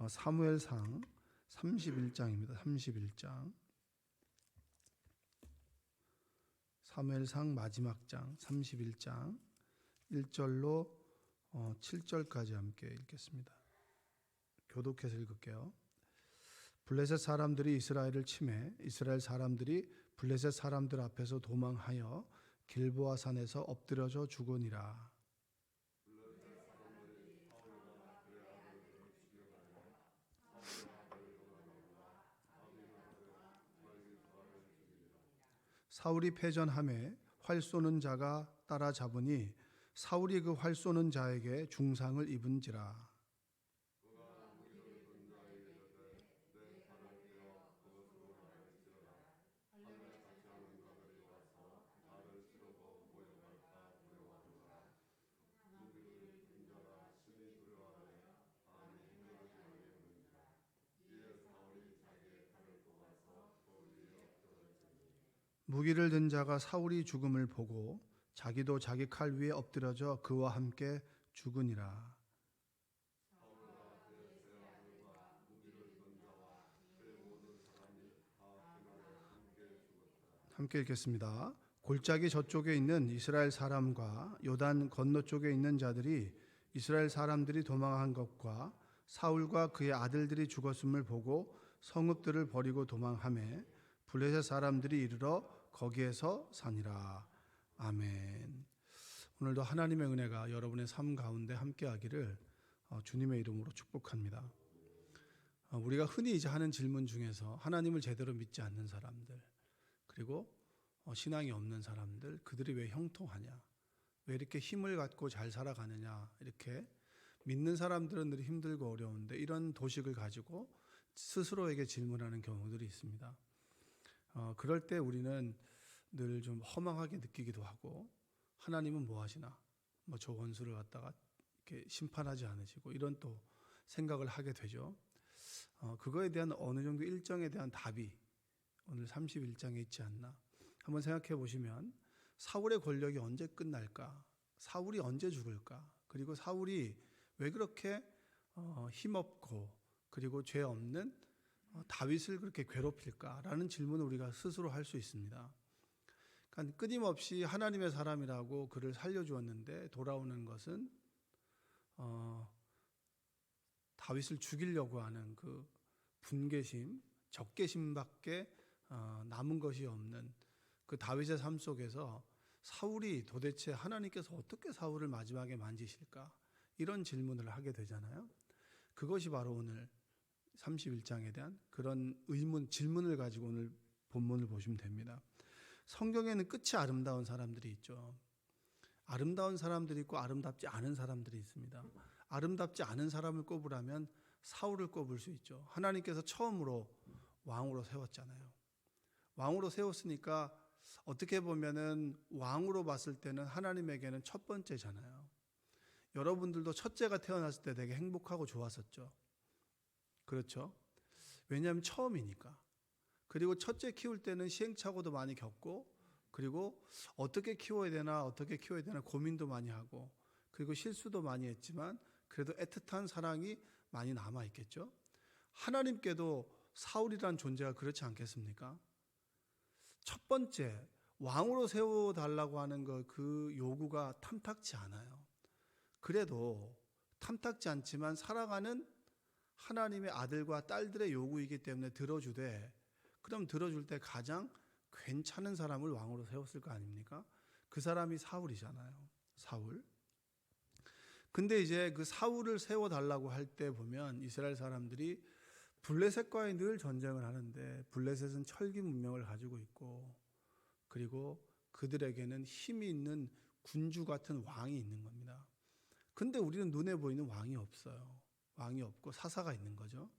사무엘상 31장입니다. 31장. 사무엘상 마지막 장 31장 1절로 7절까지 함께 읽겠습니다. 교독해서 읽을게요. 블레셋 사람들이 이스라엘을 치매 이스라엘 사람들이 블레셋 사람들 앞에서 도망하여 길보아 산에서 엎드려져 죽으니라. 사울이 패전함에 활 쏘는 자가 따라잡으니 사울이 그 활 쏘는 자에게 중상을 입은지라. 무기를 든 자가 사울이 죽음을 보고 자기도 자기 칼 위에 엎드려져 그와 함께 죽으니라. 함께 읽겠습니다. 골짜기 저쪽에 있는 이스라엘 사람과 요단 건너쪽에 있는 자들이 이스라엘 사람들이 도망한 것과 사울과 그의 아들들이 죽었음을 보고 성읍들을 버리고 도망하매 블레셋 사람들이 이르러 거기에서 사니라. 아멘. 오늘도 하나님의 은혜가 여러분의 삶 가운데 함께하기를 주님의 이름으로 축복합니다. 우리가 흔히 이제 하는 질문 중에서 하나님을 제대로 믿지 않는 사람들, 그리고 신앙이 없는 사람들, 그들이 왜 형통하냐, 왜 이렇게 힘을 갖고 잘 살아가느냐, 이렇게 믿는 사람들은 늘 힘들고 어려운데 이런 도식을 가지고 스스로에게 질문하는 경우들이 있습니다. 그럴 때 우리는 늘 좀 허망하게 느끼기도 하고, 하나님은 뭐 하시나? 저 원수를 갖다가 이렇게 심판하지 않으시고, 이런 또 생각을 하게 되죠. 그거에 대한 어느 정도 일정에 대한 답이 오늘 31장에 있지 않나. 한번 생각해 보시면 사울의 권력이 언제 끝날까? 사울이 언제 죽을까? 그리고 사울이 왜 그렇게 힘없고 그리고 죄 없는 다윗을 그렇게 괴롭힐까라는 질문을 우리가 스스로 할 수 있습니다. 그러니까 끊임없이 하나님의 사람이라고 그를 살려주었는데 돌아오는 것은 다윗을 죽이려고 하는 그 분개심, 적개심밖에 남은 것이 없는 그 다윗의 삶 속에서 사울이 도대체 하나님께서 어떻게 사울을 마지막에 만지실까? 이런 질문을 하게 되잖아요. 그것이 바로 오늘 31장에 대한 그런 질문을 가지고 오늘 본문을 보시면 됩니다. 성경에는 끝이 아름다운 사람들이 있죠. 아름다운 사람들이 있고 아름답지 않은 사람들이 있습니다. 아름답지 않은 사람을 꼽으라면 사울을 꼽을 수 있죠. 하나님께서 처음으로 왕으로 세웠잖아요. 왕으로 세웠으니까 어떻게 보면은 왕으로 봤을 때는 하나님에게는 첫 번째잖아요. 여러분들도 첫째가 태어났을 때 되게 행복하고 좋았었죠. 그렇죠? 왜냐하면 처음이니까. 그리고 첫째 키울 때는 시행착오도 많이 겪고, 그리고 어떻게 키워야 되나 고민도 많이 하고, 그리고 실수도 많이 했지만 그래도 애틋한 사랑이 많이 남아있겠죠. 하나님께도 사울이란 존재가 그렇지 않겠습니까? 첫 번째 왕으로 세워달라고 하는 그 요구가 탐탁지 않아요. 그래도 탐탁지 않지만 살아가는 하나님의 아들과 딸들의 요구이기 때문에 들어주되, 그럼 들어줄 때 가장 괜찮은 사람을 왕으로 세웠을 거 아닙니까? 그 사람이 사울이잖아요. 사울. 근데 이제 그 사울을 세워달라고 할 때 보면 이스라엘 사람들이 블레셋과의 늘 전쟁을 하는데, 블레셋은 철기 문명을 가지고 있고, 그리고 그들에게는 힘이 있는 군주 같은 왕이 있는 겁니다. 근데 우리는 눈에 보이는 왕이 없어요. 왕이 없고 사사가 있는 거죠.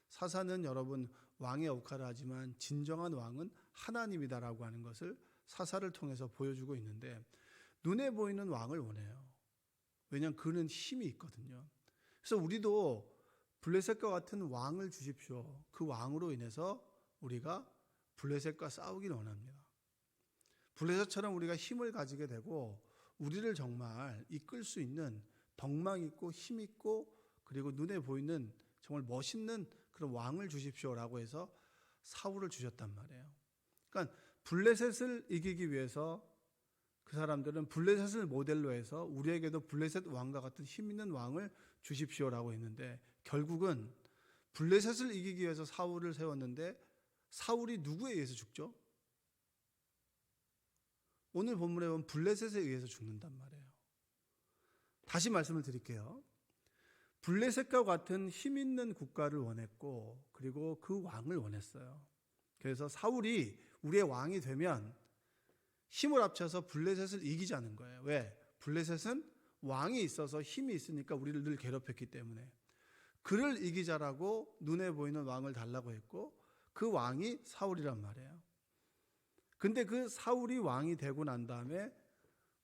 사사는 여러분 왕의 역할을 하지만 진정한 왕은 하나님이다라고 하는 것을 사사를 통해서 보여주고 있는데, 눈에 보이는 왕을 원해요. 왜냐하면 그는 힘이 있거든요. 그래서 우리도 블레셋과 같은 왕을 주십시오. 그 왕으로 인해서 우리가 블레셋과 싸우기를 원합니다. 블레셋처럼 우리가 힘을 가지게 되고 우리를 정말 이끌 수 있는 덕망 있고 힘 있고 그리고 눈에 보이는 정말 멋있는 그런 왕을 주십시오라고 해서 사울을 주셨단 말이에요. 그러니까 블레셋을 이기기 위해서 그 사람들은 블레셋을 모델로 해서 우리에게도 블레셋 왕과 같은 힘 있는 왕을 주십시오라고 했는데, 결국은 블레셋을 이기기 위해서 사울을 세웠는데 사울이 누구에 의해서 죽죠? 오늘 본문에 보면 블레셋에 의해서 죽는단 말이에요. 다시 말씀을 드릴게요. 블레셋과 같은 힘 있는 국가를 원했고, 그리고 그 왕을 원했어요. 그래서 사울이 우리의 왕이 되면 힘을 합쳐서 블레셋을 이기자는 거예요. 왜? 블레셋은 왕이 있어서 힘이 있으니까 우리를 늘 괴롭혔기 때문에 그를 이기자라고 눈에 보이는 왕을 달라고 했고, 그 왕이 사울이란 말이에요. 근데 그 사울이 왕이 되고 난 다음에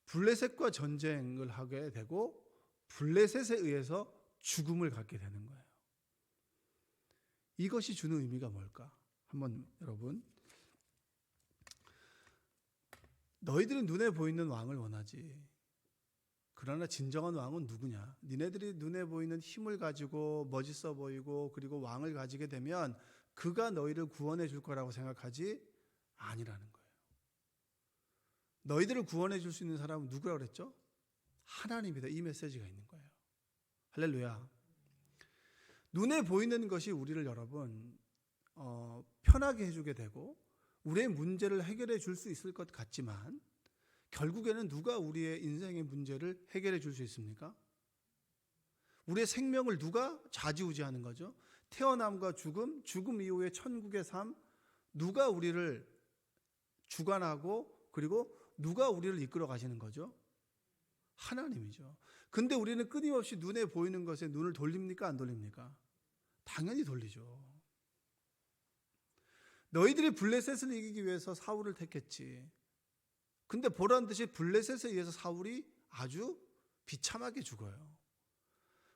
블레셋과 전쟁을 하게 되고 블레셋에 의해서 죽음을 갖게 되는 거예요. 이것이 주는 의미가 뭘까? 한번 여러분, 너희들은 눈에 보이는 왕을 원하지. 그러나 진정한 왕은 누구냐? 니네들이 눈에 보이는 힘을 가지고 멋있어 보이고 그리고 왕을 가지게 되면 그가 너희를 구원해 줄 거라고 생각하지 아니라는 거예요. 너희들을 구원해 줄 수 있는 사람은 누구라고 그랬죠? 하나님이다. 이 메시지가 있는 거예요. 할렐루야. 눈에 보이는 것이 우리를 여러분 편하게 해주게 되고 우리의 문제를 해결해 줄 수 있을 것 같지만, 결국에는 누가 우리의 인생의 문제를 해결해 줄 수 있습니까? 우리의 생명을 누가 좌지우지하는 거죠? 태어남과 죽음, 죽음 이후의 천국의 삶, 누가 우리를 주관하고 그리고 누가 우리를 이끌어 가시는 거죠? 하나님이죠. 근데 우리는 끊임없이 눈에 보이는 것에 눈을 돌립니까? 안 돌립니까? 당연히 돌리죠. 너희들이 블레셋을 이기기 위해서 사울을 택했지. 근데 보란 듯이 블레셋에 의해서 사울이 아주 비참하게 죽어요.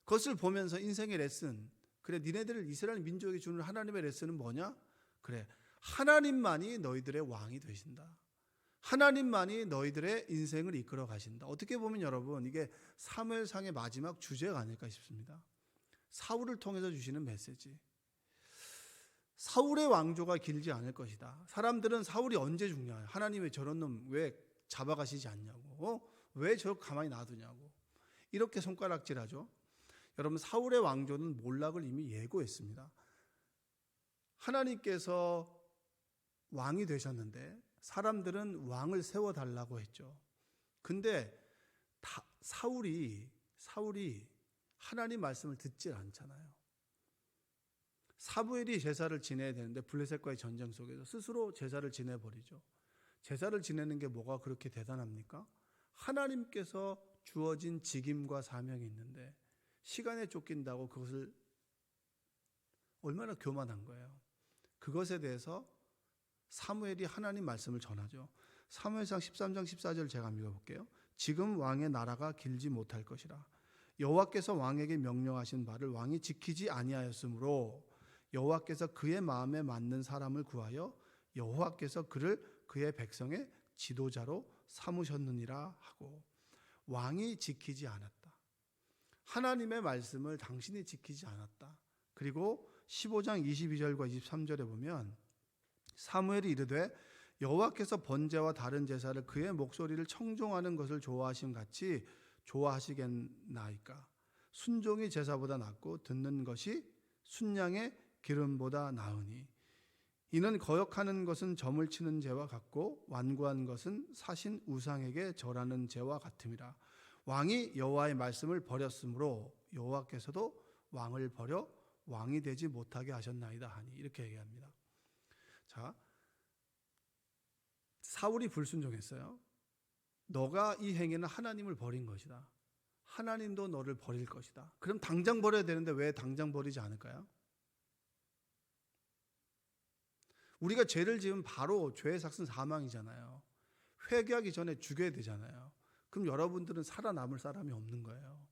그것을 보면서 인생의 레슨, 그래 니네들 이스라엘 민족이 주는 하나님의 레슨은 뭐냐? 그래, 하나님만이 너희들의 왕이 되신다. 하나님만이 너희들의 인생을 이끌어 가신다. 어떻게 보면 여러분, 이게 사무엘상의 마지막 주제가 아닐까 싶습니다. 사울을 통해서 주시는 메시지. 사울의 왕조가 길지 않을 것이다. 사람들은 사울이 언제 죽냐? 하나님의 저런 놈 왜 잡아가시지 않냐고, 왜 저렇게 가만히 놔두냐고, 이렇게 손가락질하죠. 여러분, 사울의 왕조는 몰락을 이미 예고했습니다. 하나님께서 왕이 되셨는데 사람들은 왕을 세워달라고 했죠. 근데 사울이 하나님 말씀을 듣질 않잖아요. 사무엘이 제사를 지내야 되는데 블레셋과의 전쟁 속에서 스스로 제사를 지내버리죠. 제사를 지내는 게 뭐가 그렇게 대단합니까? 하나님께서 주어진 직임과 사명이 있는데 시간에 쫓긴다고 그것을, 얼마나 교만한 거예요. 그것에 대해서 사무엘이 하나님 말씀을 전하죠. 사무엘상 13장 14절 제가 한번 읽어볼게요. 지금 왕의 나라가 길지 못할 것이라. 여호와께서 왕에게 명령하신 바를 왕이 지키지 아니하였으므로 여호와께서 그의 마음에 맞는 사람을 구하여 여호와께서 그를 그의 백성의 지도자로 삼으셨느니라 하고, 왕이 지키지 않았다. 하나님의 말씀을 당신이 지키지 않았다. 그리고 15장 22절과 23절에 보면 사무엘이 이르되 여호와께서 번제와 다른 제사를 그의 목소리를 청종하는 것을 좋아하심 같이 좋아하시겠나이까. 순종이 제사보다 낫고 듣는 것이 순양의 기름보다 나으니 이는 거역하는 것은 점을 치는 죄와 같고 완고한 것은 사신 우상에게 절하는 죄와 같음이라. 왕이 여호와의 말씀을 버렸으므로 여호와께서도 왕을 버려 왕이 되지 못하게 하셨나이다 하니, 이렇게 얘기합니다. 자, 사울이 불순종했어요. 너가 이 행위는 하나님을 버린 것이다. 하나님도 너를 버릴 것이다. 그럼 당장 버려야 되는데 왜 당장 버리지 않을까요? 우리가 죄를 지으면 바로 죄의 삭은 사망이잖아요. 회개하기 전에 죽여야 되잖아요. 그럼 여러분들은 살아남을 사람이 없는 거예요.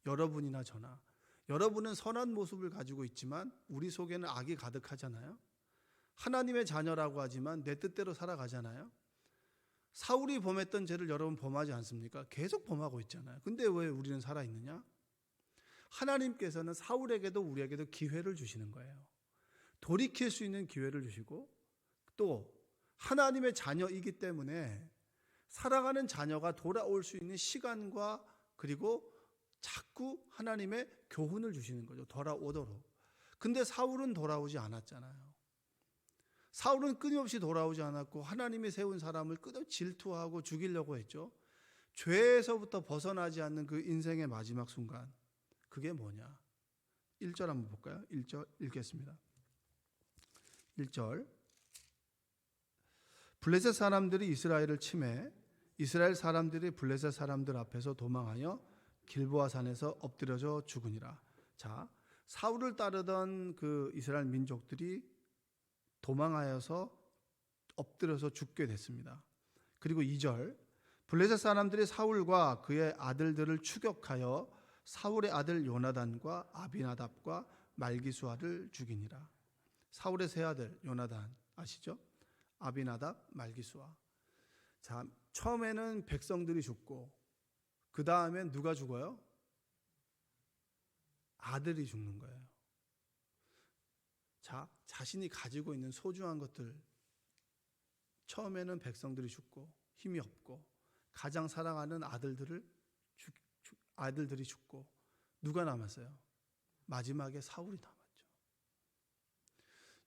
여러분이나 저나. 여러분은 선한 모습을 가지고 있지만 우리 속에는 악이 가득하잖아요. 하나님의 자녀라고 하지만 내 뜻대로 살아가잖아요. 사울이 범했던 죄를 여러분 범하지 않습니까? 계속 범하고 있잖아요. 근데 왜 우리는 살아있느냐? 하나님께서는 사울에게도 우리에게도 기회를 주시는 거예요. 돌이킬 수 있는 기회를 주시고, 또 하나님의 자녀이기 때문에 살아가는 자녀가 돌아올 수 있는 시간과, 그리고 자꾸 하나님의 교훈을 주시는 거죠. 돌아오도록. 근데 사울은 돌아오지 않았잖아요. 사울은 끊임없이 돌아오지 않았고, 하나님이 세운 사람을 끊임없이 질투하고 죽이려고 했죠. 죄에서부터 벗어나지 않는 그 인생의 마지막 순간, 그게 뭐냐? 1절 한번 볼까요? 1절 읽겠습니다. 1절. 블레셋 사람들이 이스라엘을 침해 이스라엘 사람들이 블레셋 사람들 앞에서 도망하여 길보아 산에서 엎드려져 죽으니라. 자, 사울을 따르던 그 이스라엘 민족들이 도망하여서 엎드려서 죽게 됐습니다. 그리고 2절. 블레셋 사람들이 사울과 그의 아들들을 추격하여 사울의 아들 요나단과 아비나답과 말기수아를 죽이니라. 사울의 세 아들 요나단 아시죠? 아비나답, 말기수아. 자, 처음에는 백성들이 죽고, 그 다음엔 누가 죽어요? 아들이 죽는 거예요. 자, 자신이 가지고 있는 소중한 것들, 처음에는 백성들이 죽고 힘이 없고, 가장 사랑하는 아들들이 죽고, 누가 남았어요? 마지막에 사울이 남았죠.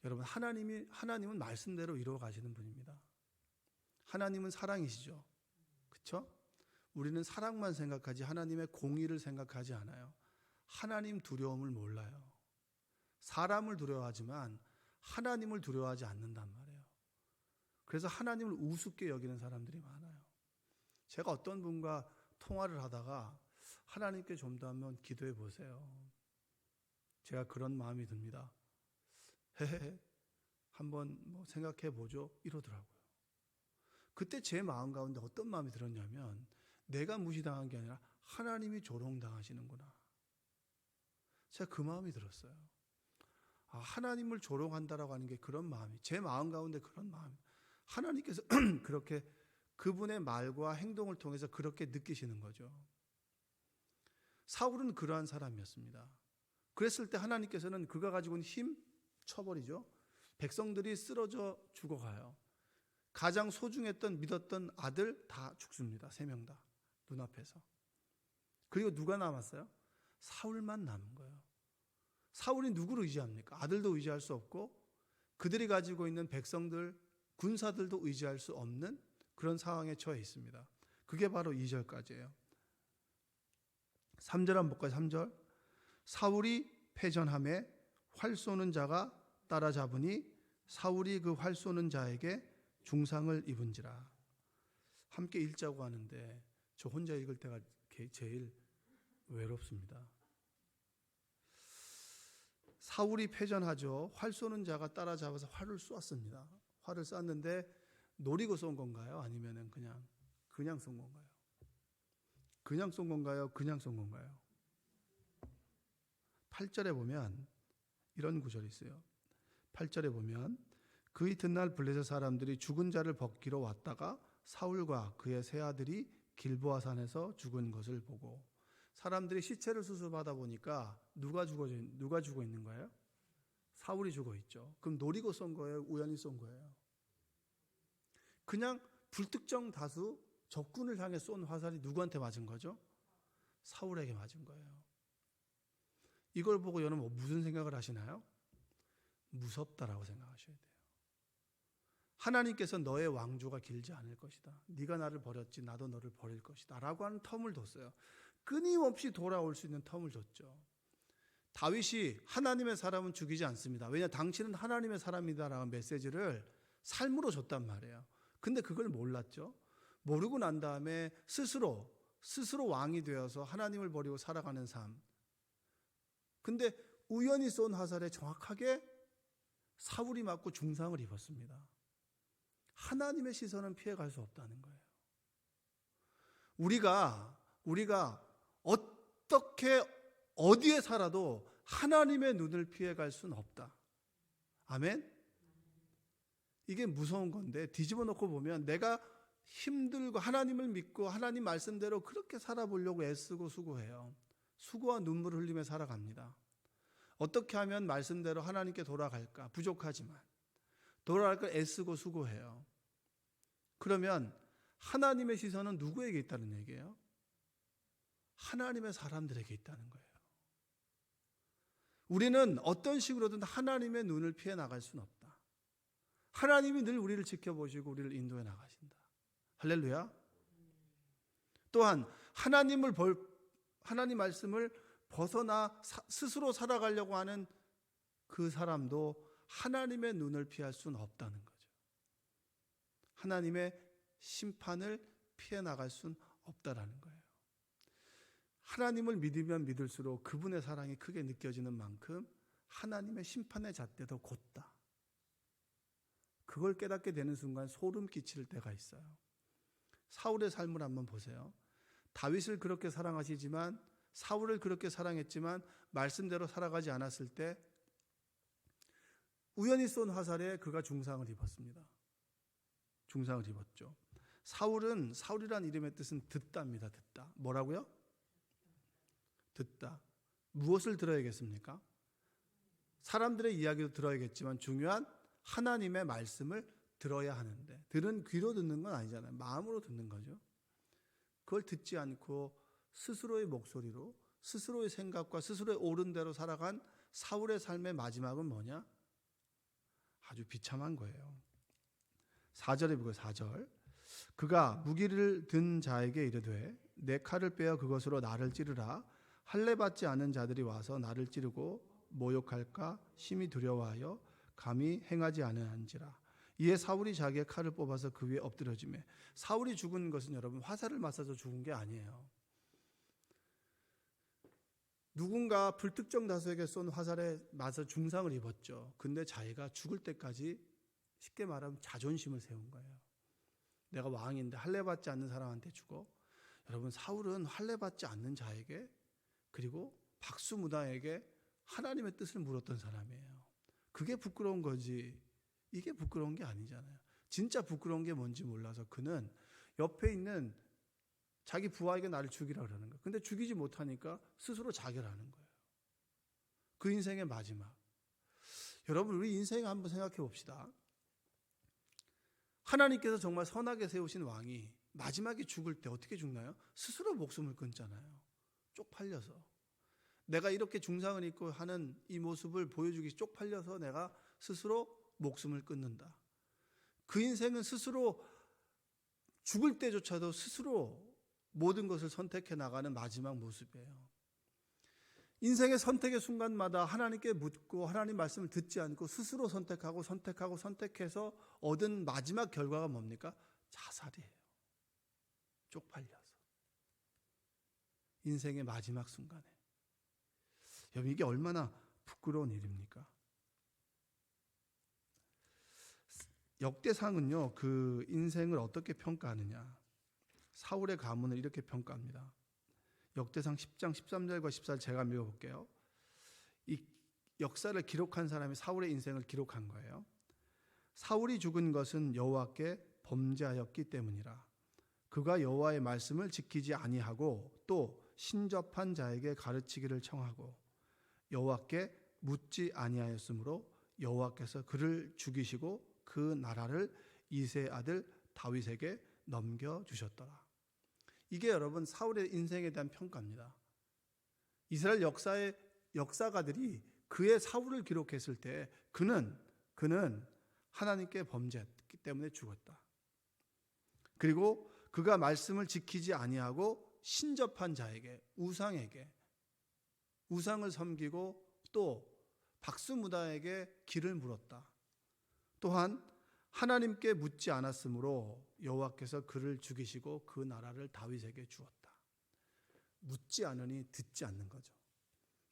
여러분, 하나님은 말씀대로 이루어 가시는 분입니다. 하나님은 사랑이시죠. 그렇죠? 우리는 사랑만 생각하지 하나님의 공의를 생각하지 않아요. 하나님 두려움을 몰라요. 사람을 두려워하지만 하나님을 두려워하지 않는단 말이에요. 그래서 하나님을 우습게 여기는 사람들이 많아요. 제가 어떤 분과 통화를 하다가 하나님께 좀 더 한번 기도해 보세요. 제가 그런 마음이 듭니다. 헤헤, 한번 생각해 보죠. 이러더라고요. 그때 제 마음 가운데 어떤 마음이 들었냐면, 내가 무시당한 게 아니라 하나님이 조롱당하시는구나. 제가 그 마음이 들었어요. 아, 하나님을 조롱한다라고 하는 게 그런 마음이, 제 마음 가운데 그런 마음. 하나님께서 그렇게 그분의 말과 행동을 통해서 그렇게 느끼시는 거죠. 사울은 그러한 사람이었습니다. 그랬을 때 하나님께서는 그가 가지고 있는 힘 쳐버리죠. 백성들이 쓰러져 죽어가요. 가장 소중했던 믿었던 아들 다 죽습니다. 3명 다 눈앞에서. 그리고 누가 남았어요? 사울만 남은 거예요. 사울이 누구를 의지합니까? 아들도 의지할 수 없고, 그들이 가지고 있는 백성들, 군사들도 의지할 수 없는 그런 상황에 처해 있습니다. 그게 바로 2절까지예요. 3절 한번 볼까요? 3절. 사울이 패전함에 활 쏘는 자가 따라잡으니 사울이 그 활 쏘는 자에게 중상을 입은지라. 함께 읽자고 하는데 저 혼자 읽을 때가 제일 외롭습니다. 사울이 패전하죠. 활 쏘는 자가 따라잡아서 활을 쏘았습니다. 활을 쐈는데 노리고 쏜 건가요? 아니면은 그냥 쏜 건가요? 그냥 쏜 건가요? 그냥 쏜 건가요? 8절에 보면 이런 구절이 있어요. 8절에 보면 그 이튿날 블레셋 사람들이 죽은 자를 벗기러 왔다가 사울과 그의 세 아들이 길보아 산에서 죽은 것을 보고, 사람들이 시체를 수습하다 보니까 누가 죽어 있는 거예요? 사울이 죽어 있죠. 그럼 노리고 쏜 거예요? 우연히 쏜 거예요? 그냥 불특정 다수 적군을 향해 쏜 화살이 누구한테 맞은 거죠? 사울에게 맞은 거예요. 이걸 보고 여러분 무슨 생각을 하시나요? 무섭다라고 생각하셔야 돼요. 하나님께서 너의 왕조가 길지 않을 것이다. 네가 나를 버렸지 나도 너를 버릴 것이다 라고 하는 텀을 뒀어요. 끊임없이 돌아올 수 있는 텀을 줬죠. 다윗이 하나님의 사람은 죽이지 않습니다. 왜냐, 당신은 하나님의 사람이다라는 메시지를 삶으로 줬단 말이에요. 근데 그걸 몰랐죠. 모르고 난 다음에 스스로 왕이 되어서 하나님을 버리고 살아가는 삶. 근데 우연히 쏜 화살에 정확하게 사울이 맞고 중상을 입었습니다. 하나님의 시선은 피해갈 수 없다는 거예요. 우리가 어떻게 어디에 살아도 하나님의 눈을 피해갈 수는 없다. 아멘? 이게 무서운 건데, 뒤집어 놓고 보면 내가 힘들고 하나님을 믿고 하나님 말씀대로 그렇게 살아보려고 애쓰고 수고해요. 수고와 눈물을 흘리며 살아갑니다. 어떻게 하면 말씀대로 하나님께 돌아갈까? 부족하지만 돌아갈 걸 애쓰고 수고해요. 그러면 하나님의 시선은 누구에게 있다는 얘기예요? 하나님의 사람들에게 있다는 거예요. 우리는 어떤 식으로든 하나님의 눈을 피해 나갈 수는 없다. 하나님이 늘 우리를 지켜보시고 우리를 인도해 나가신다. 할렐루야. 또한 하나님 말씀을 벗어나 스스로 살아가려고 하는 그 사람도 하나님의 눈을 피할 수는 없다는 거죠. 하나님의 심판을 피해 나갈 수는 없다라는 거예요. 하나님을 믿으면 믿을수록 그분의 사랑이 크게 느껴지는 만큼 하나님의 심판의 잣대도 곧다. 그걸 깨닫게 되는 순간 소름 끼칠 때가 있어요. 사울의 삶을 한번 보세요. 다윗을 그렇게 사랑하시지만, 사울을 그렇게 사랑했지만 말씀대로 살아가지 않았을 때 우연히 쏜 화살에 그가 중상을 입었습니다. 중상을 입었죠. 사울이란 이름의 뜻은 듣다입니다. 듣다. 뭐라고요? 듣다. 무엇을 들어야겠습니까? 사람들의 이야기도 들어야겠지만 중요한 하나님의 말씀을 들어야 하는데, 들은 귀로 듣는 건 아니잖아요. 마음으로 듣는 거죠. 그걸 듣지 않고 스스로의 목소리로, 스스로의 생각과 스스로의 옳은 대로 살아간 사울의 삶의 마지막은 뭐냐? 아주 비참한 거예요. 4절에 보고 4절. 그가 무기를 든 자에게 이르되 내 칼을 빼어 그것으로 나를 찌르라. 할례 받지 않은 자들이 와서 나를 찌르고 모욕할까 심히 두려워하여 감히 행하지 않으한지라. 이에 사울이 자기의 칼을 뽑아서 그 위에 엎드려지매, 사울이 죽은 것은 여러분 화살을 맞아서 죽은 게 아니에요. 누군가 불특정 다수에게 쏜 화살에 맞아 중상을 입었죠. 근데 자기가 죽을 때까지 쉽게 말하면 자존심을 세운 거예요. 내가 왕인데 할례 받지 않는 사람한테 죽어. 여러분, 사울은 할례 받지 않는 자에게, 그리고 박수무당에게 하나님의 뜻을 물었던 사람이에요. 그게 부끄러운 거지, 이게 부끄러운 게 아니잖아요. 진짜 부끄러운 게 뭔지 몰라서 그는 옆에 있는 자기 부하에게 나를 죽이라 그러는 거예요. 근데 죽이지 못하니까 스스로 자결하는 거예요. 그 인생의 마지막. 여러분, 우리 인생 한번 생각해 봅시다. 하나님께서 정말 선하게 세우신 왕이 마지막에 죽을 때 어떻게 죽나요? 스스로 목숨을 끊잖아요. 쪽팔려서. 내가 이렇게 중상을 입고 하는 이 모습을 보여주기 쪽팔려서 내가 스스로 목숨을 끊는다. 그 인생은 스스로 죽을 때조차도 스스로 모든 것을 선택해 나가는 마지막 모습이에요. 인생의 선택의 순간마다 하나님께 묻고 하나님 말씀을 듣지 않고 스스로 선택해서 얻은 마지막 결과가 뭡니까? 자살이에요. 쪽팔려서. 인생의 마지막 순간에. 여러분, 이게 얼마나 부끄러운 일입니까? 역대상은요, 그 인생을 어떻게 평가하느냐. 사울의 가문을 이렇게 평가합니다. 역대상 10장 13절과 14절 제가 읽어볼게요. 이 역사를 기록한 사람이 사울의 인생을 기록한 거예요. 사울이 죽은 것은 여호와께 범죄하였기 때문이라. 그가 여호와의 말씀을 지키지 아니하고 또 신접한 자에게 가르치기를 청하고 여호와께 묻지 아니하였으므로 여호와께서 그를 죽이시고 그 나라를 이새의 아들 다윗에게 넘겨주셨더라. 이게 여러분 사울의 인생에 대한 평가입니다. 이스라엘 역사가들이 그의 사울을 기록했을 때 그는 하나님께 범죄했기 때문에 죽었다. 그리고 그가 말씀을 지키지 아니하고 신접한 자에게, 우상을 섬기고 또 박수무당에게 길을 물었다. 또한 하나님께 묻지 않았으므로 여호와께서 그를 죽이시고 그 나라를 다윗에게 주었다. 묻지 않으니 듣지 않는 거죠.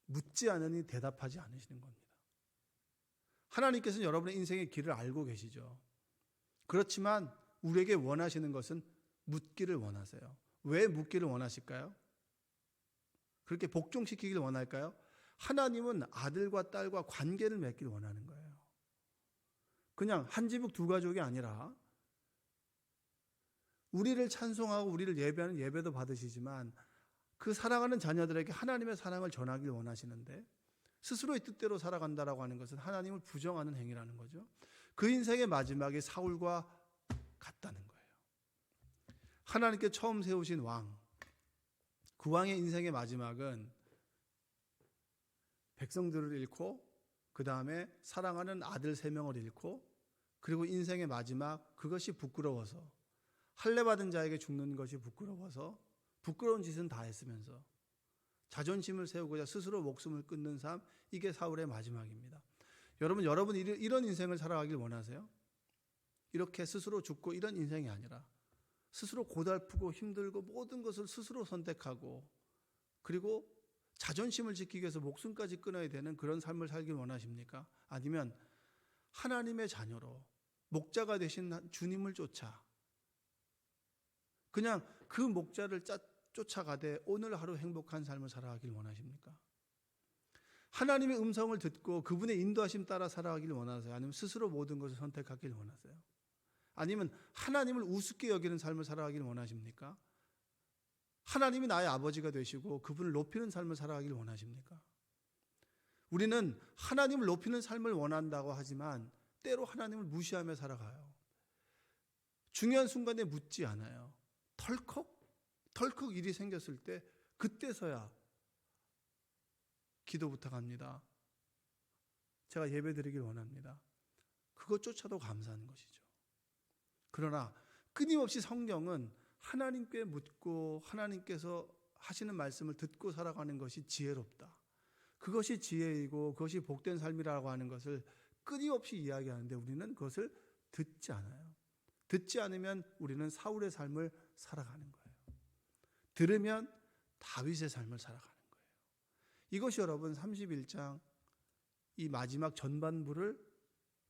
묻지 않으니 대답하지 않으시는 겁니다. 하나님께서는 여러분의 인생의 길을 알고 계시죠. 그렇지만 우리에게 원하시는 것은 묻기를 원하세요. 왜 묻기를 원하실까요? 그렇게 복종시키기를 원할까요? 하나님은 아들과 딸과 관계를 맺기를 원하는 거예요. 그냥 한 지붕 두 가족이 아니라 우리를 찬송하고 우리를 예배하는 예배도 받으시지만 그 사랑하는 자녀들에게 하나님의 사랑을 전하길 원하시는데 스스로의 뜻대로 살아간다라고 하는 것은 하나님을 부정하는 행위라는 거죠. 그 인생의 마지막이 사울과 같다는 거예요. 하나님께 처음 세우신 왕, 그 왕의 인생의 마지막은 백성들을 잃고 그 다음에 사랑하는 아들 3명을 잃고 그리고 인생의 마지막 그것이 부끄러워서 할례받은 자에게 죽는 것이 부끄러워서 부끄러운 짓은 다 했으면서 자존심을 세우고자 스스로 목숨을 끊는 삶, 이게 사울의 마지막입니다. 여러분 이런 인생을 살아가길 원하세요? 이렇게 스스로 죽고 이런 인생이 아니라 스스로 고달프고 힘들고 모든 것을 스스로 선택하고 그리고 자존심을 지키기 위해서 목숨까지 끊어야 되는 그런 삶을 살길 원하십니까? 아니면 하나님의 자녀로 목자가 되신 주님을 쫓아 그냥 그 목자를 쫓아가되 오늘 하루 행복한 삶을 살아가길 원하십니까? 하나님의 음성을 듣고 그분의 인도하심 따라 살아가길 원하세요? 아니면 스스로 모든 것을 선택하길 원하세요? 아니면 하나님을 우습게 여기는 삶을 살아가길 원하십니까? 하나님이 나의 아버지가 되시고 그분을 높이는 삶을 살아가길 원하십니까? 우리는 하나님을 높이는 삶을 원한다고 하지만 때로 하나님을 무시하며 살아가요. 중요한 순간에 묻지 않아요. 털컥 일이 생겼을 때 그때서야 기도 부탁합니다. 제가 예배 드리길 원합니다. 그것조차도 감사한 것이죠. 그러나 끊임없이 성경은 하나님께 묻고 하나님께서 하시는 말씀을 듣고 살아가는 것이 지혜롭다. 그것이 지혜이고 그것이 복된 삶이라고 하는 것을 끊임없이 이야기하는데 우리는 그것을 듣지 않아요. 듣지 않으면 우리는 사울의 삶을 살아가는 거예요. 들으면 다윗의 삶을 살아가는 거예요. 이것이 여러분 31장 이 마지막 전반부를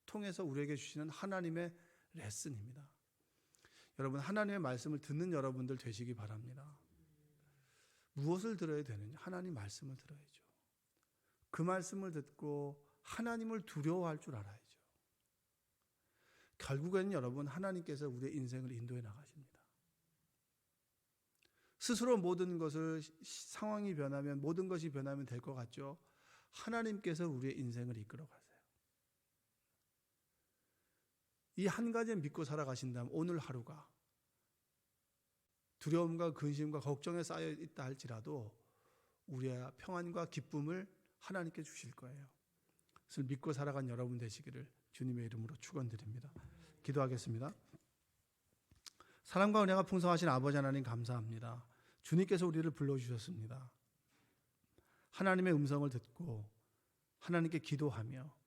통해서 우리에게 주시는 하나님의 레슨입니다. 여러분 하나님의 말씀을 듣는 여러분들 되시기 바랍니다. 무엇을 들어야 되느냐? 하나님 말씀을 들어야죠. 그 말씀을 듣고 하나님을 두려워할 줄 알아야죠. 결국에는 여러분 하나님께서 우리의 인생을 인도해 나가십니다. 스스로 모든 것을 상황이 변하면 모든 것이 변하면 될 것 같죠? 하나님께서 우리의 인생을 이끌어 가세요. 이 한 가지 믿고 살아가신다면 오늘 하루가 두려움과 근심과 걱정에 쌓여 있다 할지라도 우리의 평안과 기쁨을 하나님께 주실 거예요. 그래서 믿고 살아간 여러분 되시기를 주님의 이름으로 축원드립니다. 기도하겠습니다. 사랑과 은혜가 풍성하신 아버지 하나님 감사합니다. 주님께서 우리를 불러주셨습니다. 하나님의 음성을 듣고 하나님께 기도하며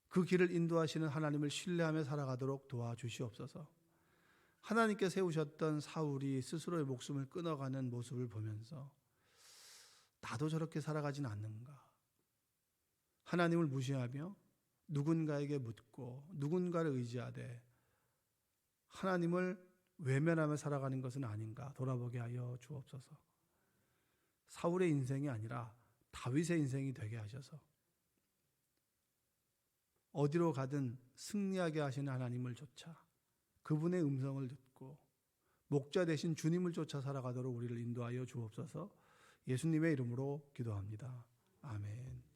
그 길을 인도하시는 하나님을 신뢰하며 살아가도록 도와주시옵소서. 하나님께 세우셨던 사울이 스스로의 목숨을 끊어가는 모습을 보면서 나도 저렇게 살아가진 않는가. 하나님을 무시하며 누군가에게 묻고 누군가를 의지하되 하나님을 외면하며 살아가는 것은 아닌가 돌아보게 하여 주옵소서. 사울의 인생이 아니라 다윗의 인생이 되게 하셔서 어디로 가든 승리하게 하시는 하나님을 쫓아 그분의 음성을 듣고 목자 되신 주님을 쫓아 살아가도록 우리를 인도하여 주옵소서. 예수님의 이름으로 기도합니다. 아멘.